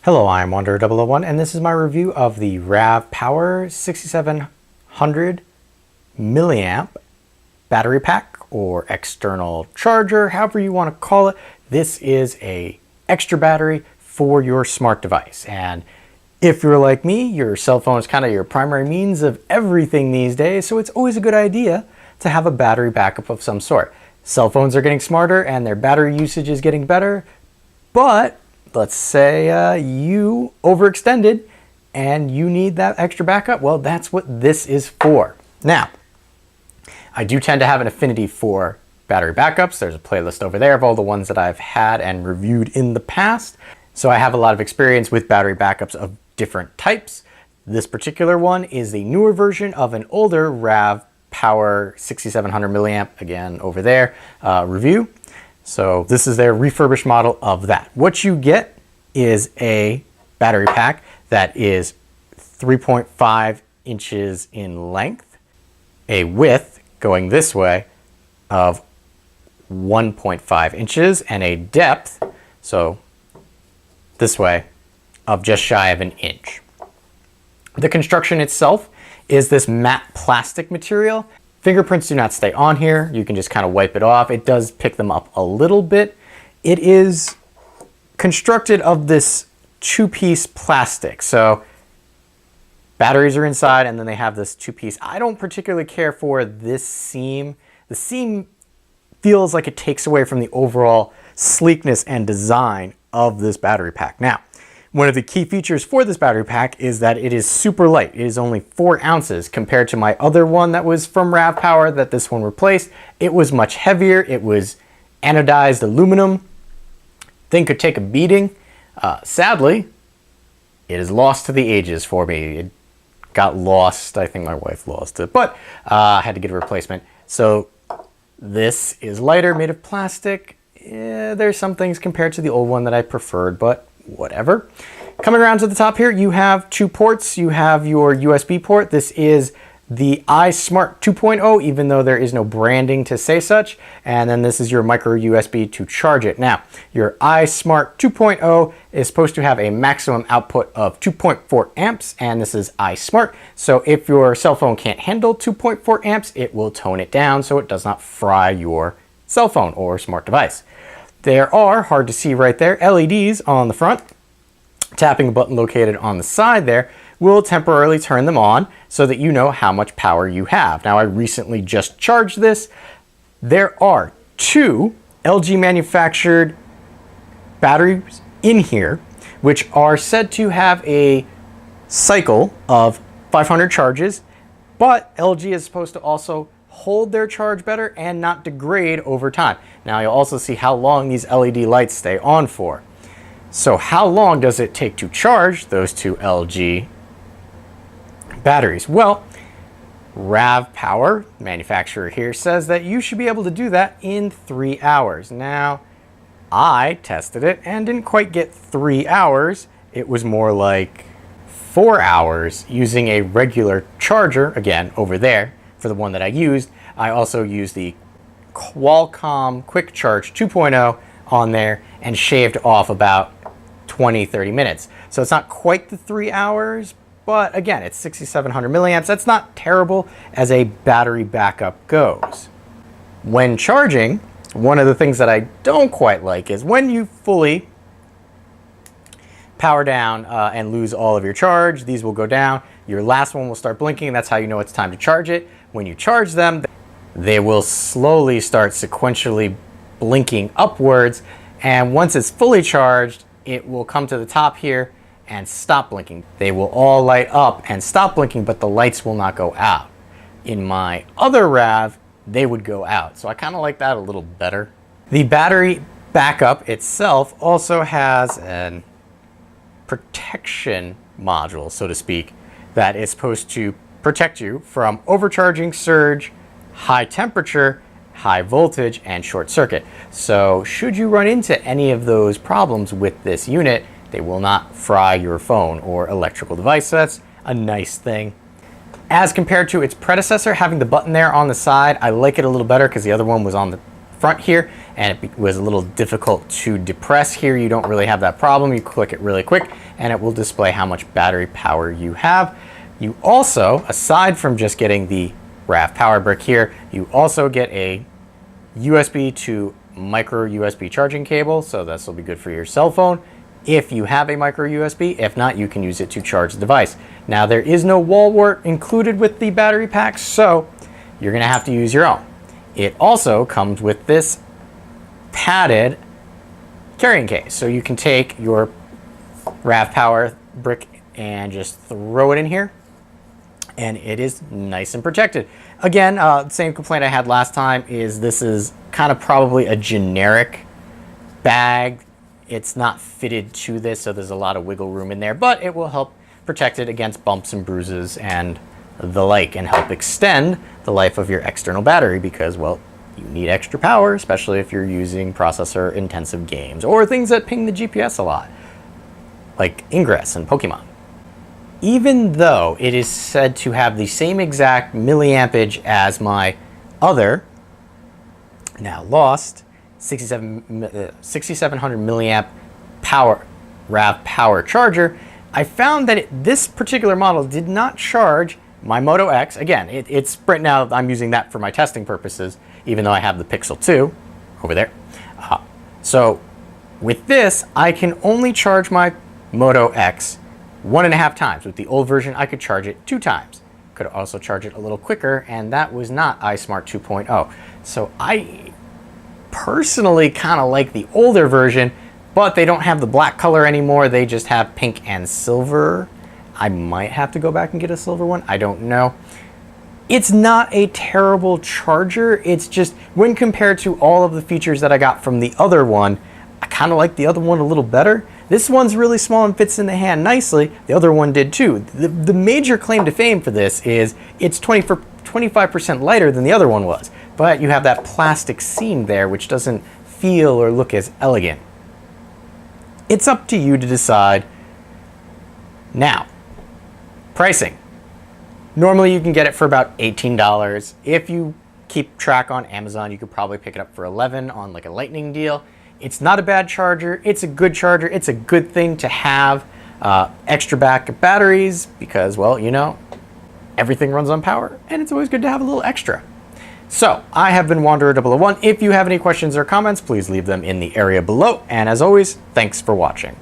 Hello, I'm Wander001 and this is my review of the RavPower 6700 milliamp battery pack or external charger, however you want to call it. This is a extra battery for your smart device. And if you're like me, your cell phone is kind of your primary means of everything these days, so it's always a good idea to have a battery backup of some sort. Cell phones are getting smarter and their battery usage is getting better, but let's say you overextended and you need that extra backup. Well, that's what this is for. Now, I do tend to have an affinity for battery backups. There's a playlist over there of all the ones that I've had and reviewed in the past. So I have a lot of experience with battery backups of different types. This particular one is a newer version of an older RavPower 6700 milliamp, again over there, review. So this is their refurbished model of that. What you get is a battery pack that is 3.5 inches in length, a width going this way of 1.5 inches, and a depth, so this way, of just shy of an inch. The construction itself is this matte plastic material. Fingerprints do not stay on here. You can just kind of wipe it off. It does pick them up a little bit. It is constructed of this two-piece plastic. So batteries are inside and then they have this two-piece. I don't particularly care for this seam. The seam feels like it takes away from the overall sleekness and design of this battery pack. Now, one of the key features for this battery pack is that it is super light. It is only 4 ounces compared to my other one that was from RavPower that this one replaced. It was much heavier. It was anodized aluminum. Thing could take a beating. Sadly, it is lost to the ages for me. It got lost. I think my wife lost it, but I had to get a replacement. So this is lighter, made of plastic. There's some things compared to the old one that I preferred, but whatever. Coming around to the top here, you have 2 ports. You have your USB port. This is the iSmart 2.0, even though there is no branding to say such. And then this is your micro USB to charge it. Now, your iSmart 2.0 is supposed to have a maximum output of 2.4 amps, and this is iSmart. So if your cell phone can't handle 2.4 amps, it will tone it down so it does not fry your cell phone or smart device. There are, hard to see right there, LEDs on the front. Tapping a button located on the side there will temporarily turn them on so that you know how much power you have. Now, I recently just charged this. There are 2 LG manufactured batteries in here, which are said to have a cycle of 500 charges, but LG is supposed to also hold their charge better and not degrade over time. Now you'll also see how long these LED lights stay on for. So how long does it take to charge those 2 LG batteries? Well, RavPower, manufacturer here, says that you should be able to do that in 3 hours. Now, I tested it and didn't quite get 3 hours. It was more like 4 hours using a regular charger, again, over there. For the one that I used, I also used the Qualcomm Quick Charge 2.0 on there and shaved off about 20-30 minutes. So it's not quite the 3 hours, but again, it's 6700 milliamps. That's not terrible as a battery backup goes. When charging, one of the things that I don't quite like is when you fully power down and lose all of your charge, these will go down. Your last one will start blinking. That's how you know it's time to charge it. When you charge them, they will slowly start sequentially blinking upwards. And once it's fully charged, it will come to the top here and stop blinking. They will all light up and stop blinking, but the lights will not go out. In my other Rav, they would go out. So I kind of like that a little better. The battery backup itself also has an protection module, so to speak, that is supposed to protect you from overcharging, surge, high temperature, high voltage, and short circuit. So should you run into any of those problems with this unit, they will not fry your phone or electrical device. So that's a nice thing. As compared to its predecessor, having the button there on the side, I like it a little better because the other one was on the front here, and it was a little difficult to depress. Here you don't really have that problem. You click it really quick and it will display how much battery power you have. You also, aside from just getting the RavPower brick here, you also get a USB to micro USB charging cable, so this will be good for your cell phone if you have a micro USB. If not, you can use it to charge the device. Now, there is no wall wart included with the battery pack, so you're gonna have to use your own. It also comes with this padded carrying case, so you can take your RavPower brick and just throw it in here, and it is nice and protected. Again, same complaint I had last time is this is kind of probably a generic bag. It's not fitted to this, so there's a lot of wiggle room in there, but it will help protect it against bumps and bruises and the like, and help extend the life of your external battery because, well, you need extra power, especially if you're using processor intensive games or things that ping the GPS a lot, like Ingress and Pokemon. Even though it is said to have the same exact milliampage as my other, now lost, 6700 milliamp power RavPower charger, I found that this particular model did not charge my Moto X. Again, it's right now, I'm using that for my testing purposes, even though I have the Pixel 2 over there. So with this, I can only charge my Moto X 1.5 times. With the old version, I could charge it 2 times. Could also charge it a little quicker, and that was not iSmart 2.0. So I personally kind of like the older version, but they don't have the black color anymore. They just have pink and silver. I might have to go back and get a silver one. I don't know. It's not a terrible charger. It's just when compared to all of the features that I got from the other one, I kind of like the other one a little better. This one's really small and fits in the hand nicely. The other one did too. The major claim to fame for this is it's 25% lighter than the other one was, but you have that plastic seam there which doesn't feel or look as elegant. It's up to you to decide. Now, pricing. Normally you can get it for about $18. If you keep track on Amazon, you could probably pick it up for $11 on like a lightning deal. It's not a bad charger. It's a good charger. It's a good thing to have extra backup batteries because, well, you know, everything runs on power and it's always good to have a little extra. So I have been Wanderer001. If you have any questions or comments, please leave them in the area below. And as always, thanks for watching.